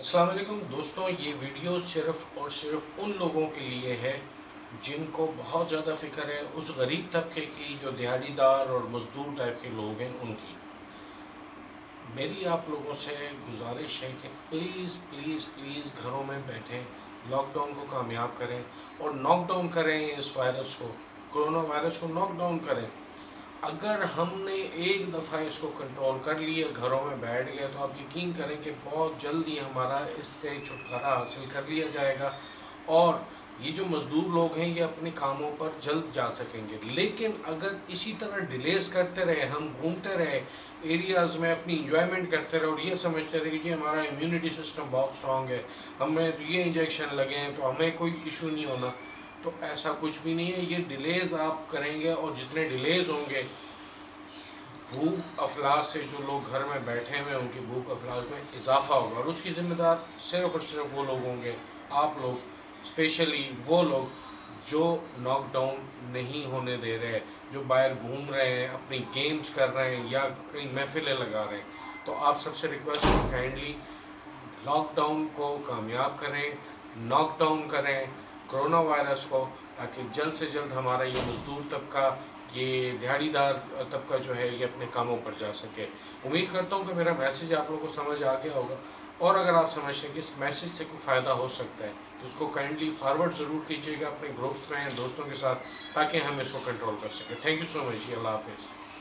अस्सलाम वालेकुम दोस्तों, ये वीडियो सिर्फ़ और सिर्फ़ उन लोगों के लिए है जिनको बहुत ज़्यादा फ़िक्र है उस गरीब तबके की जो दिहाड़ीदार और मज़दूर टाइप के लोग हैं उनकी। मेरी आप लोगों से गुज़ारिश है कि प्लीज़ प्लीज़ प्लीज़ घरों में बैठें, लॉकडाउन को कामयाब करें और नॉक डाउन करें इस वायरस को, कोरोना वायरस को नॉक डाउन करें। अगर हमने एक दफ़ा इसको कंट्रोल कर लिया, घरों में बैठ गए, तो आप यकीन करें कि बहुत जल्द ही हमारा इससे छुटकारा हासिल कर लिया जाएगा और ये जो मज़दूर लोग हैं ये अपने कामों पर जल्द जा सकेंगे। लेकिन अगर इसी तरह डिलेज़ करते रहे, हम घूमते रहे एरियाज़ में, अपनी इंजॉयमेंट करते रहे और ये समझते रहे कि जी हमारा इम्यूनिटी सिस्टम बहुत स्ट्रॉन्ग है, हमें तो ये इंजेक्शन लगे हैं तो हमें कोई इशू नहीं होना, तो ऐसा कुछ भी नहीं है। ये डिलेज़ आप करेंगे और जितने डिलेज़ होंगे, भूख अफलास से जो लोग घर में बैठे हुए हैं उनकी भूख अफलास में इजाफा होगा और उसकी ज़िम्मेदार सिर्फ़ और सिर्फ वो लोग होंगे, आप लोग, स्पेशली वो लोग जो नॉकडाउन नहीं होने दे रहे हैं, जो बाहर घूम रहे हैं, अपनी गेम्स कर रहे हैं या कहीं महफिलें लगा रहे हैं। तो आप सबसे रिक्वेस्ट है काइंडली लॉकडाउन को कामयाब करें, नॉक डाउन करें कोरोना वायरस को, ताकि जल्द से जल्द हमारा ये मज़दूर तबका, ये दिहाड़ीदार तबका जो है ये अपने कामों पर जा सके। उम्मीद करता हूँ कि मेरा मैसेज आप लोगों को समझ आ गया होगा और अगर आप समझते हैं कि इस मैसेज से कोई फ़ायदा हो सकता है तो उसको काइंडली फॉरवर्ड ज़रूर कीजिएगा अपने ग्रुप्स में, दोस्तों के साथ, ताकि हम इसको कंट्रोल कर सकें। थैंक यू सो मच जी, अल्लाह हाफ़िज़।